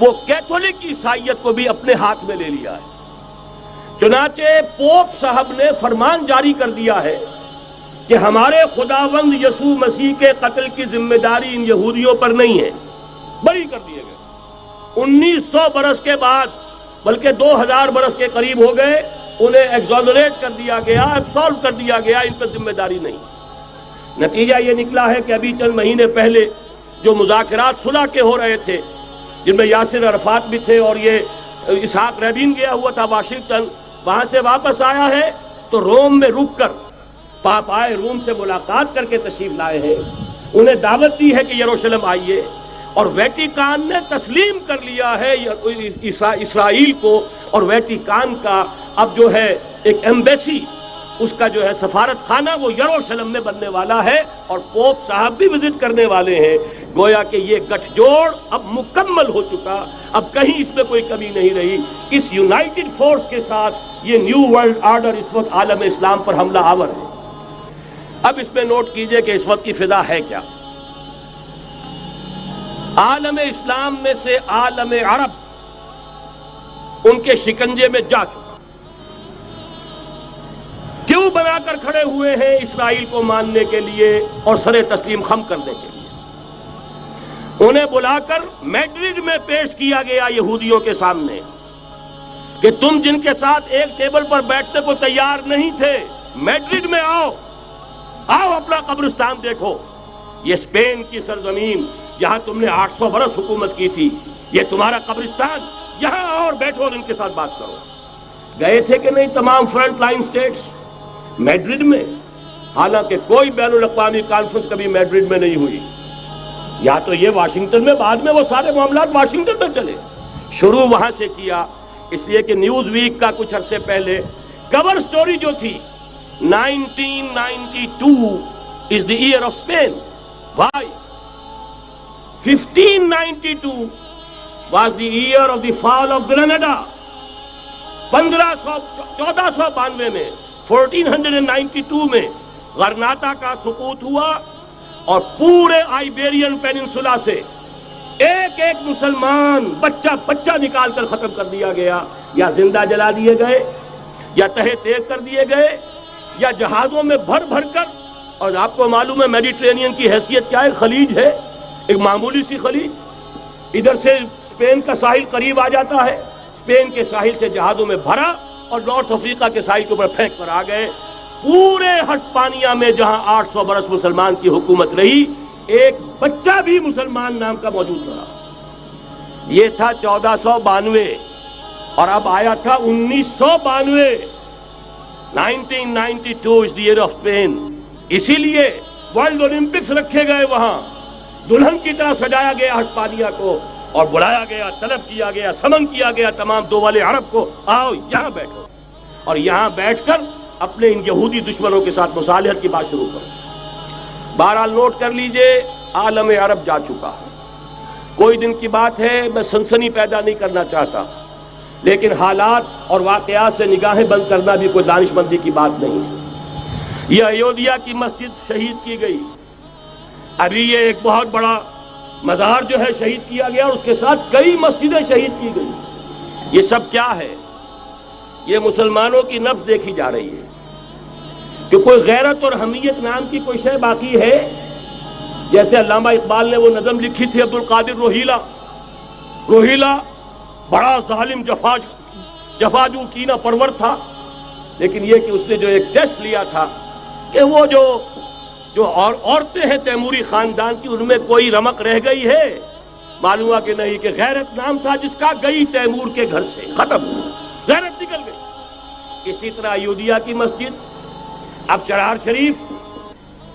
وہ کیتھولک عیسائیت کو بھی اپنے ہاتھ میں لے لیا ہے۔ چنانچہ پوپ صاحب نے فرمان جاری کر دیا ہے کہ ہمارے خداوند یسوع مسیح کے قتل کی ذمہ داری ان یہودیوں پر نہیں ہے، بری کر دیے گئے۔ 1900 برس کے بعد، بلکہ 2000 برس کے قریب ہو گئے، انہیں ایگزونریٹ کر دیا گیا، ایبسالو کر دیا گیا، ان پر ذمہ داری نہیں۔ نتیجہ یہ نکلا ہے کہ ابھی چند مہینے پہلے جو مذاکرات صلح کے ہو رہے تھے، جن میں یاسر عرفات بھی تھے اور یہ اسحاق رابین گیا ہوا تھا واشنگٹن، وہاں سے واپس آیا ہے تو روم میں رک کر پاپائے روم سے ملاقات کر کے تشریف لائے ہیں، انہیں دعوت دی ہے کہ یروشلم آئیے، اور ویٹیکان نے تسلیم کر لیا ہے اسرائیل کو، اور ویٹیکان کا اب جو ہے ایک ایمبیسی، اس کا جو ہے سفارت خانہ وہ یروشلم میں بننے والا ہے، اور پوپ صاحب بھی وزٹ کرنے والے ہیں۔ گویا کہ یہ گٹھ جوڑ اب مکمل ہو چکا، اب کہیں اس میں کوئی کمی نہیں رہی۔ اس یونائٹڈ فورس کے ساتھ یہ نیو ورلڈ آرڈر اس وقت عالم اسلام پر حملہ آور ہے۔ اب اس میں نوٹ کیجئے کہ اس وقت کی فضا ہے کیا۔ عالم اسلام میں سے عالم عرب ان کے شکنجے میں جا چکا، کیوں بنا کر کھڑے ہوئے ہیں اسرائیل کو ماننے کے لیے اور سر تسلیم خم کرنے کے لیے۔ انہیں بلا کر میڈرڈ میں پیش کیا گیا یہودیوں کے سامنے کہ تم جن کے ساتھ ایک ٹیبل پر بیٹھنے کو تیار نہیں تھے، میڈرڈ میں آؤ، آؤ اپنا قبرستان دیکھو، یہ اسپین کی سرزمین جہاں تم نے 800 برس حکومت کی تھی، یہ تمہارا قبرستان، یہاں آؤ اور بیٹھو اور ان کے ساتھ بات کرو۔ گئے تھے کہ نہیں تمام فرنٹ لائن سٹیٹس میڈرڈ میں؟ حالانکہ کوئی بین الاقوامی کانفرنس کبھی میڈرڈ میں نہیں ہوئی، یا تو یہ واشنگٹن میں، بعد میں وہ سارے معاملات واشنگٹن میں چلے، شروع وہاں سے کیا۔ اس لیے کہ نیوز ویک کا کچھ عرصے پہلے کور سٹوری جو تھی 1992 is the year of Spain. Why? 1592 was the year of the fall of Granada. 1492 میں 1492 میں غرناطہ کا سقوط ہوا، اور پورے آئیبیرین پیننسولا سے ایک ایک مسلمان بچہ نکال کر ختم کر دیا گیا، یا زندہ جلا دیے گئے، یا تہہ تیگ کر دیے گئے، یا جہازوں میں بھر بھر کر۔ اور آپ کو معلوم ہے میڈیٹرینین کی حیثیت کیا ہے، خلیج ہے، ایک معمولی سی خلیج، ادھر سے اسپین کا ساحل قریب آ جاتا ہے، اسپین کے ساحل سے جہازوں میں بھرا اور نارتھ افریقہ کے ساحل کے اوپر پھینک کر آ گئے۔ پورے ہسپانیہ میں جہاں 800 برس مسلمان کی حکومت رہی، ایک بچہ بھی مسلمان نام کا موجود رہا۔ یہ تھا 1492، اور اب آیا تھا 1992۔ 1992 is the year of Spain۔ اسی لیے ورلڈ اولمپکس رکھے گئے، وہاں دلہن کی طرح سجایا گیا ہسپانیہ کو، اور بلایا گیا، طلب کیا گیا، سمن کیا گیا تمام دول عرب کو، آؤ یہاں بیٹھو، اور یہاں بیٹھ کر اپنے ان یہودی دشمنوں کے ساتھ مصالحت کی بات شروع کرو۔ بہرحال نوٹ کر لیجئے، عالم عرب جا چکا ہے۔ کوئی دن کی بات ہے، میں سنسنی پیدا نہیں کرنا چاہتا، لیکن حالات اور واقعات سے نگاہیں بند کرنا بھی کوئی دانش مندی کی بات نہیں ہے۔ یہ ایودھیا کی مسجد شہید کی گئی، ابھی یہ ایک بہت بڑا مزار جو ہے شہید کیا گیا، اور اس کے ساتھ کئی مسجدیں شہید کی گئی۔ یہ سب کیا ہے؟ یہ مسلمانوں کی نفس دیکھی جا رہی ہے کہ کوئی غیرت اور حمیت نام کی کوئی شے باقی ہے؟ جیسے علامہ اقبال نے وہ نظم لکھی تھی، عبد القادر روہیلا بڑا ظالم جفاجو کینہ پرور تھا، لیکن یہ کہ اس نے جو ایک ٹیسٹ لیا تھا کہ وہ جو عورتیں ہیں تیموری خاندان کی، ان میں کوئی رمق رہ گئی ہے؟ معلوم ہوا کہ نہیں، کہ غیرت نام تھا جس کا گئی تیمور کے گھر سے، ختم، غیرت نکل گئی۔ اسی طرح ایودھیا کی مسجد، اب چرار شریف،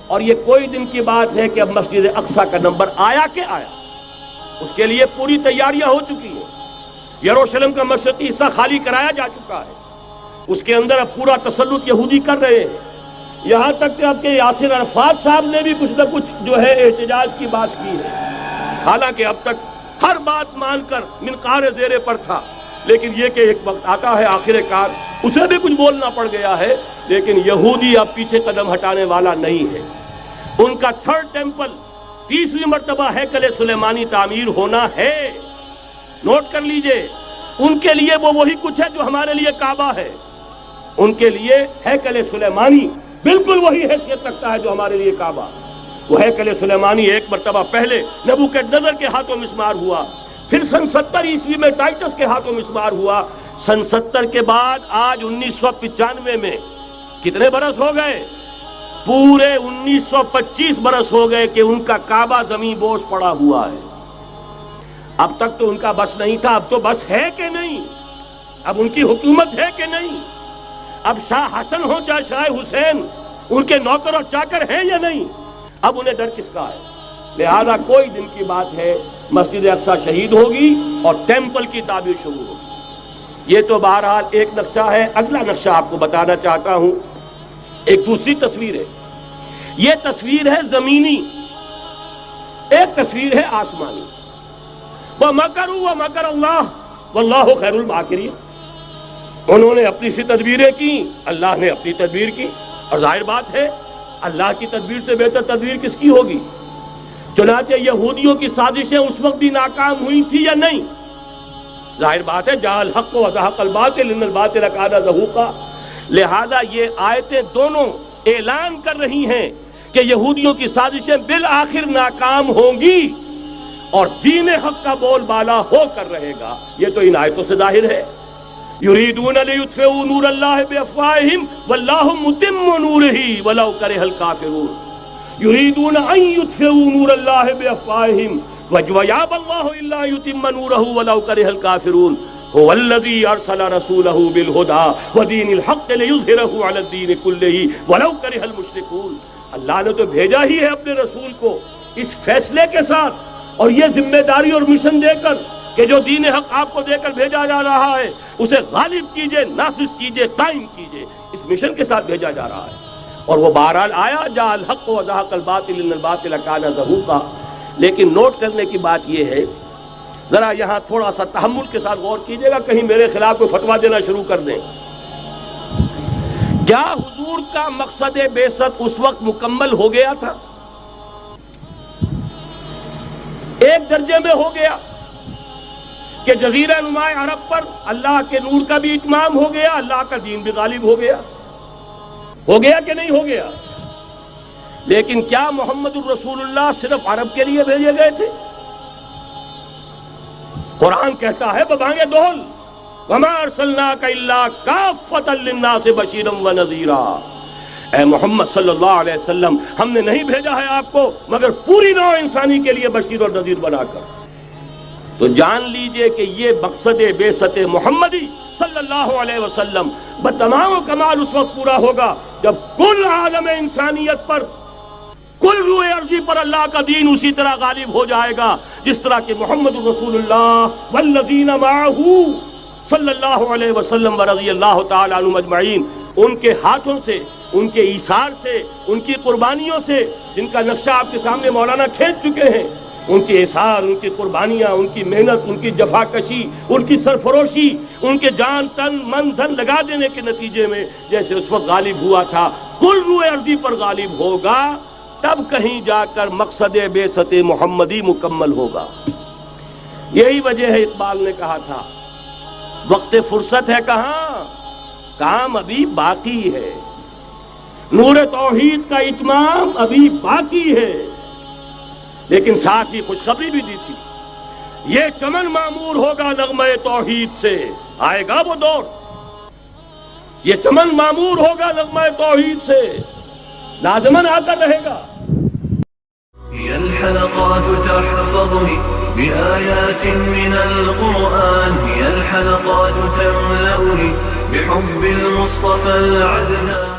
اور یہ کوئی دن کی بات ہے کہ اب مسجد اقصیٰ کا نمبر آیا کہ آیا، اس کے لیے پوری تیاریاں ہو چکی ہیں۔ یروشلم کا مشرقی حصہ خالی کرایا جا چکا ہے، اس کے اندر اب پورا تسلط یہودی کر رہے ہیں، یہاں تک کہ اب کے یاسر عرفات صاحب نے بھی کچھ نہ کچھ جو ہے احتجاج کی بات کی ہے، حالانکہ اب تک ہر بات مان کر منقار زیر پر تھا، لیکن یہ کہ ایک وقت آتا ہے آخر کار اسے بھی کچھ بولنا پڑ گیا ہے۔ لیکن یہودی اب پیچھے قدم ہٹانے والا نہیں ہے، ان کا تھرڈ ٹیمپل، تیسری مرتبہ ہیکل سلیمانی تعمیر ہونا ہے۔ نوٹ کر لیجئے، ان کے لیے وہ وہی کچھ ہے جو ہمارے لیے کعبہ ہے. ان کے لیے ہیکل سلیمانی بالکل وہی حیثیت رکھتا ہے جو ہمارے لیے کعبہ. وہ ہیکل سلیمانی ایک مرتبہ پہلے نبوکدنضر کے ہاتھوں مسمار ہوا، پھر سن 70 عیسوی میں ٹائٹس کے ہاتھوں مسمار ہوا. سن 70 کے بعد آج 1995 میں کتنے برس ہو گئے؟ پورے 1925 برس ہو گئے کہ ان کا کعبہ زمین بوس پڑا ہوا ہے. اب تک تو ان کا بس نہیں تھا، اب تو بس ہے کہ نہیں؟ اب ان کی حکومت ہے کہ نہیں؟ اب شاہ حسن ہو چاہے شاہ حسین ان کے نوکر اور چاکر ہیں یا نہیں؟ اب انہیں ڈر کس کا ہے؟ لہذا کوئی دن کی بات ہے مسجد اقصی شہید ہوگی اور ٹیمپل کی تعمیر شروع ہوگی. یہ تو بہرحال ایک نقشہ ہے. اگلا نقشہ آپ کو بتانا چاہتا ہوں، ایک دوسری تصویر ہے. یہ تصویر ہے زمینی، ایک تصویر ہے آسمانی. وَمَكَرُوا وَمَكَرَ اللَّهُ وَاللَّهُ خَيْرُ الْمَاكِرِينَ. انہوں نے اپنی سی تدبیریں کی، اللہ نے اپنی تدبیر کی، اور ظاہر بات ہے اللہ کی تدبیر سے بہتر تدبیر کس کی ہوگی؟ چنانچہ یہودیوں کی سازشیں اس وقت بھی ناکام ہوئی تھی یا نہیں؟ ظاہر بات ہے جاء الحق وزهق الباطل ان الباطل کان زہوقا. لہذا یہ آیتیں دونوں اعلان کر رہی ہیں کہ یہودیوں کی سازشیں بالآخر ناکام ہوں گی اور دین حق کا بول بالا ہو کر رہے گا. یہ تو ان آیتوں سے ظاہر ہے. یریدون لیطفئوا نور اللہ بافواہہم واللہ متم نورہ ولو کرہ الکافرون. یریدون ان یطفئوا نور اللہ بافواہہم ویابی اللہ الا ان یتم نورہ ولو کرہ الکافرون. هو الذی ارسل رسولہ بالہدی ودین الحق لیظہرہ علی الدین کلہ ولو کرہ المشرکون. اللہ نے تو بھیجا ہی ہے اپنے رسول کو اس فیصلے کے ساتھ اور یہ ذمہ داری اور مشن دے کر کہ جو دین حق آپ کو دے کر بھیجا جا رہا ہے اسے غالب کیجئے، نافذ کیجئے، قائم کیجئے. اس مشن کے ساتھ بھیجا جا رہا ہے اور وہ بہرحال آیا جاء الحق وزهق الباطل ان الباطل کان زہوقا. لیکن نوٹ کرنے کی بات یہ ہے، ذرا یہاں تھوڑا سا تحمل کے ساتھ غور کیجئے گا، کہیں میرے خلاف کوئی فتویٰ دینا شروع کر دیں. کیا حضور کا مقصد بعثت اس وقت مکمل ہو گیا تھا؟ ایک درجے میں ہو گیا کہ جزیرہ نما عرب پر اللہ کے نور کا بھی اتمام ہو گیا، اللہ کا دین بھی غالب ہو گیا. ہو گیا کہ نہیں ہو گیا؟ لیکن کیا محمد الرسول اللہ صرف عرب کے لیے بھیجے گئے تھے؟ قرآن کہتا ہے ببانگ دہل وما ارسلناک الا کافۃ للناس بشیرا ونذیرا. اے محمد صلی اللہ علیہ وسلم، ہم نے نہیں بھیجا ہے آپ کو مگر پوری نوع انسانی کے لیے بشیر اور نذیر بنا کر. تو جان لیجئے کہ یہ مقصد بعثت محمدی صلی اللہ علیہ وسلم بتمام و کمال اس وقت پورا ہوگا جب کل عالم انسانیت پر، کل روئے ارضی پر اللہ کا دین اسی طرح غالب ہو جائے گا جس طرح کہ محمد رسول اللہ والذین معہ صلی اللہ علیہ وسلم ورضی اللہ تعالی عنہم اجمعین، ان کے ہاتھوں سے، ان کے ایثار سے، ان کی قربانیوں سے، جن کا نقشہ آپ کے سامنے مولانا کھینچ چکے ہیں، ان کے اثار، ان کی قربانیاں، ان کی محنت، ان کی جفاکشی، ان کی سرفروشی، ان کے جان تن من دھن لگا دینے کے نتیجے میں جیسے اس وقت غالب ہوا تھا کل روئے ارضی پر غالب ہوگا، تب کہیں جا کر مقصد بعثت محمدی مکمل ہوگا. یہی وجہ ہے اقبال نے کہا تھا وقت فرصت ہے کہاں، کام ابھی باقی ہے، نور توحید کا اتمام ابھی باقی ہے. لیکن ساتھ ہی خوشخبری بھی دی تھی، یہ چمن معمور ہوگا نغمہ توحید سے. آئے گا وہ دور، یہ چمن معمور ہوگا نغمہ توحید سے، لازماً آ کر رہے گا. هي الحلقات تحفظني بآيات من القرآن، هي الحلقات تملأني بحب المصطفى العدنان.